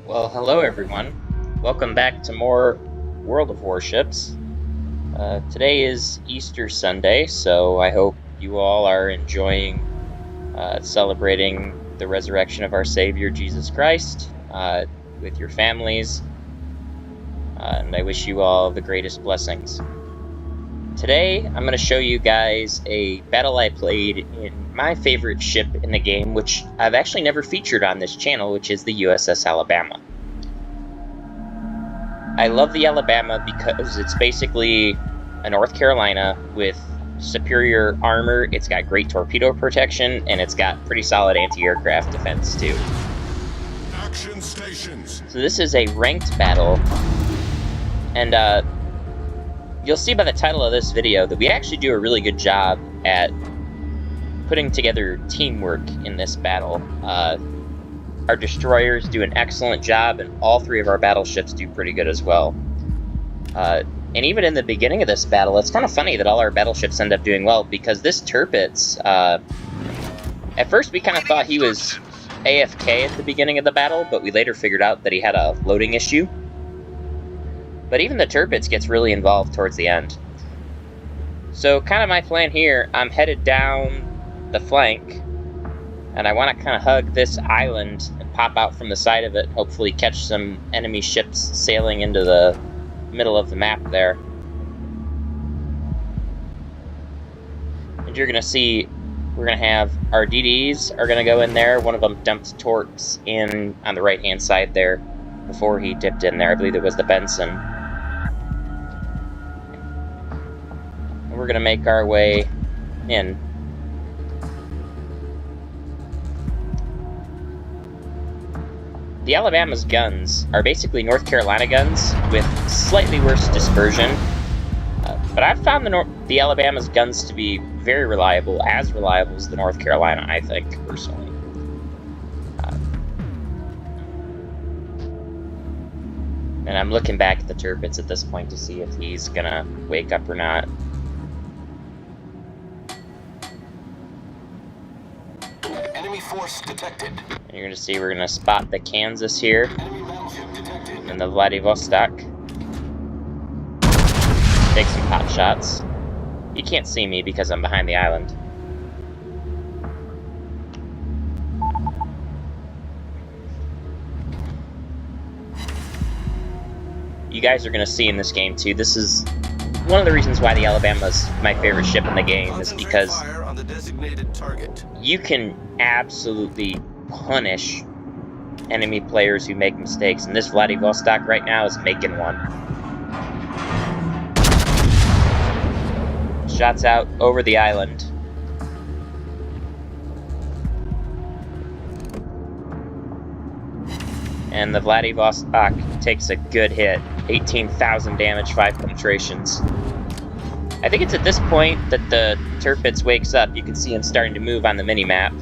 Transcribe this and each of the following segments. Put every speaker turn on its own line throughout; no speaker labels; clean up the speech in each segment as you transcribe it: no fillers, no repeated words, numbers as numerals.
Well, hello everyone. Welcome back to more World of Warships. Today is Easter Sunday, so I hope you all are enjoying celebrating the resurrection of our Savior Jesus Christ with your families, and I wish you all the greatest blessings. Today, I'm going to show you guys a battle I played in my favorite ship in the game, which I've actually never featured on this channel, which is the USS Alabama. I love the Alabama because it's basically a North Carolina with superior armor, it's got great torpedo protection, and it's got pretty solid anti-aircraft defense too.
Action stations.
So this is a ranked battle, and you'll see by the title of this video that we actually do a really good job at putting together teamwork in this battle. Our destroyers do an excellent job, and all three of our battleships do pretty good as well. And even in the beginning of this battle, it's kind of funny that all our battleships end up doing well, because this Tirpitz, at first we kind of thought he was AFK at the beginning of the battle, but we later figured out that he had a loading issue. But even the Tirpitz gets really involved towards the end. So kind of my plan here, I'm headed down the flank, and I want to kind of hug this island and pop out from the side of it, and hopefully catch some enemy ships sailing into the middle of the map there. And you're going to see, we're going to have our DDs are going to go in there. One of them dumped torps in on the right hand side there before he dipped in there. I believe it was the Benson. We're going to make our way in. The Alabama's guns are basically North Carolina guns with slightly worse dispersion, but I've found the Alabama's guns to be very reliable, as reliable as the North Carolina, I think, personally. And I'm looking back at the Tirpitz at this point to see if he's gonna wake up or not.
Enemy force detected.
And you're going to see we're going to spot the Kansas here,
Enemy battleship detected.
and the Vladivostok. Take some pot shots. You can't see me because I'm behind the island. You guys are going to see in this game too, this is one of the reasons why the Alabama's my favorite ship in the game, is because
on the designated target.
you can absolutely punish enemy players who make mistakes, and this Vladivostok right now is making one. Shots out over the island. And the Vladivostok takes a good hit. 18,000 damage, 5 penetrations. I think it's at this point that the Tirpitz wakes up. You can see him starting to move on the mini-map.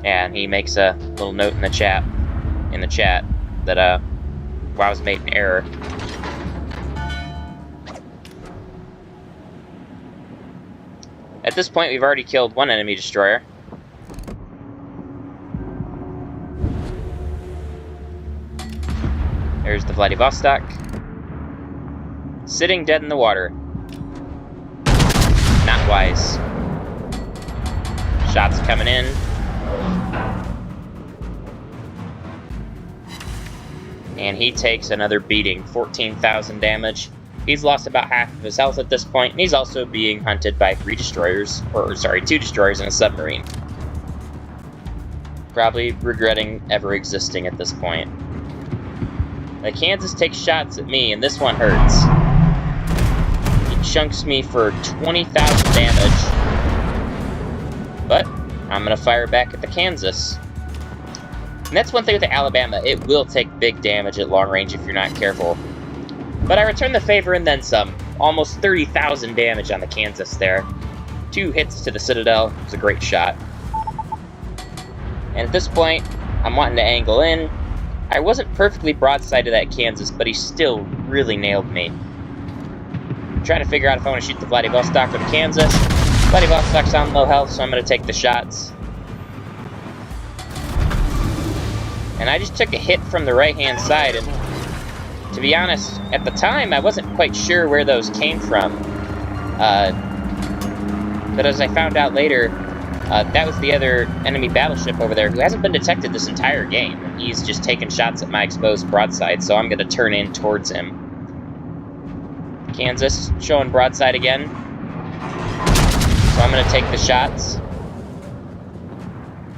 And he makes a little note in the chat that WoW's made an error. At this point, we've already killed one enemy destroyer. There's the Vladivostok. Sitting dead in the water. Not wise. Shots coming in. And he takes another beating, 14,000 damage. He's lost about half of his health at this point, and he's also being hunted by 2 destroyers and a submarine. Probably regretting ever existing at this point. The Kansas takes shots at me, and this one hurts. He chunks me for 20,000 damage. But I'm going to fire back at the Kansas. And that's one thing with the Alabama, it will take big damage at long range if you're not careful. But I return the favor and then some. Almost 30,000 damage on the Kansas there. 2 hits to the Citadel. It was a great shot. And at this point, I'm wanting to angle in. I wasn't perfectly broadside to that Kansas, but he still really nailed me. I'm trying to figure out if I want to shoot the Vladivostok or the Kansas. Vladivostok's on low health, so I'm going to take the shots. And I just took a hit from the right-hand side, and to be honest, at the time, I wasn't quite sure where those came from. But as I found out later, that was the other enemy battleship over there who hasn't been detected this entire game. He's just taking shots at my exposed broadside, so I'm going to turn in towards him. Kansas showing broadside again. So I'm going to take the shots.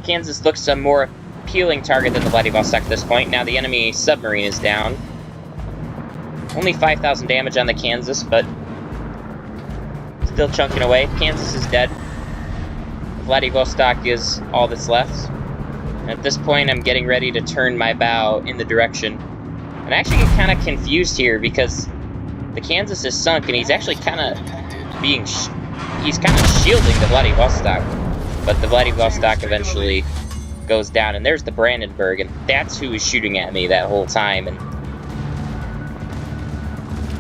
Kansas looks a more appealing target than the Vladivostok at this point. Now the enemy submarine is down. Only 5,000 damage on the Kansas, but still chunking away. Kansas is dead. Vladivostok is all that's left. And at this point, I'm getting ready to turn my bow in the direction. And I actually get kind of confused here because the Kansas is sunk, and he's actually kind of being... he's kind of shielding the Vladivostok. But the Vladivostok eventually goes down, and there's the Brandenburg, and that's who was shooting at me that whole time. And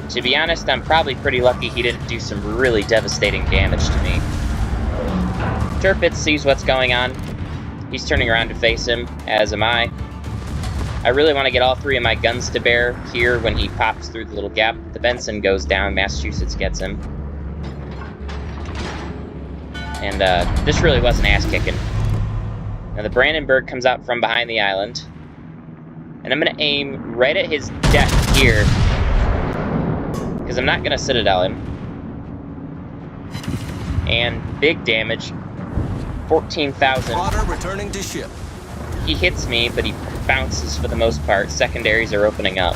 to be honest, I'm probably pretty lucky he didn't do some really devastating damage to me. Tirpitz sees what's going on. He's turning around to face him, as am I. I really want to get all three of my guns to bear here when he pops through the little gap. The Benson goes down, Massachusetts gets him. And this really was an ass-kicking. Now the Brandenburg comes out from behind the island. And I'm going to aim right at his deck here, because I'm not going to Citadel him. And big damage. 14,000.
Spotter returning to ship.
He hits me, but he bounces for the most part. Secondaries are opening up.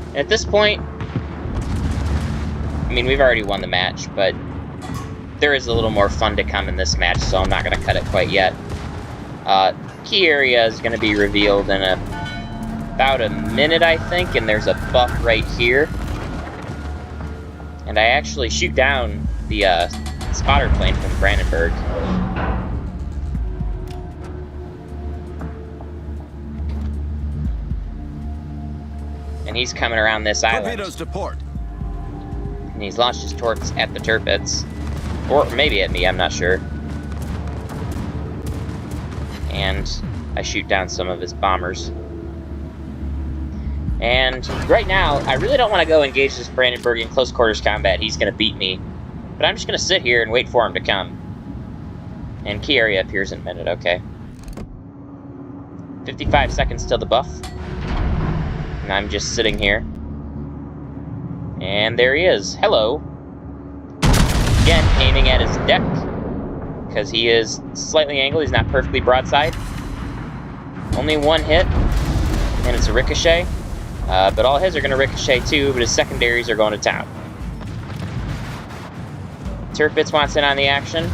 And at this point, I mean, we've already won the match, but there is a little more fun to come in this match, so I'm not going to cut it quite yet. Key area is going to be revealed in about a minute, I think, and there's a buff right here. And I actually shoot down the spotter plane from Brandenburg. And he's coming around this island.
Torpedoes to port.
And he's launched his torps at the Tirpitz. Or maybe at me, I'm not sure. And I shoot down some of his bombers. And right now, I really don't want to go engage this Brandenburg in close quarters combat. He's going to beat me. But I'm just going to sit here and wait for him to come. And key area appears in a minute, okay. 55 seconds till the buff. And I'm just sitting here. And there he is. Hello. Again, aiming at his deck. Because he is slightly angled. He's not perfectly broadside. Only one hit. And it's a ricochet. But all his are going to ricochet too, but his secondaries are going to town. Tirpitz wants in on the action.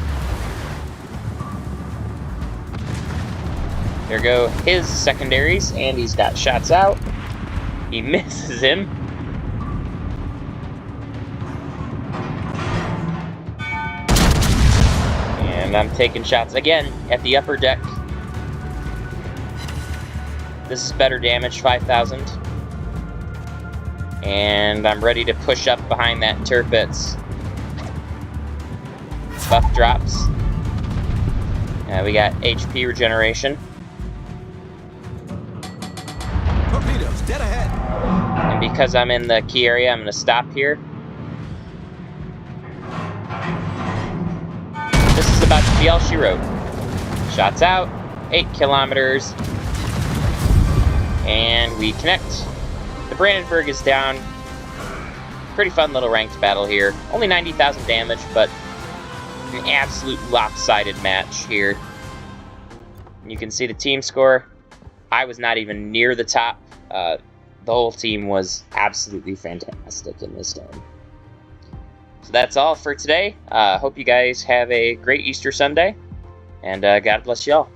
There go his secondaries, and he's got shots out. He misses him. And I'm taking shots again at the upper deck. This is better damage, 5,000. And I'm ready to push up behind that Tirpitz. Buff drops. We got HP regeneration.
Torpedoes dead ahead.
And because I'm in the key area, I'm going to stop here. This is about to be all she wrote. Shots out. 8 kilometers. And we connect. The Brandenburg is down. Pretty fun little ranked battle here. Only 90,000 damage, but an absolute lopsided match here. You can see the team score. I was not even near the top. The whole team was absolutely fantastic in this game. So that's all for today. Hope you guys have a great Easter Sunday, and God bless you all.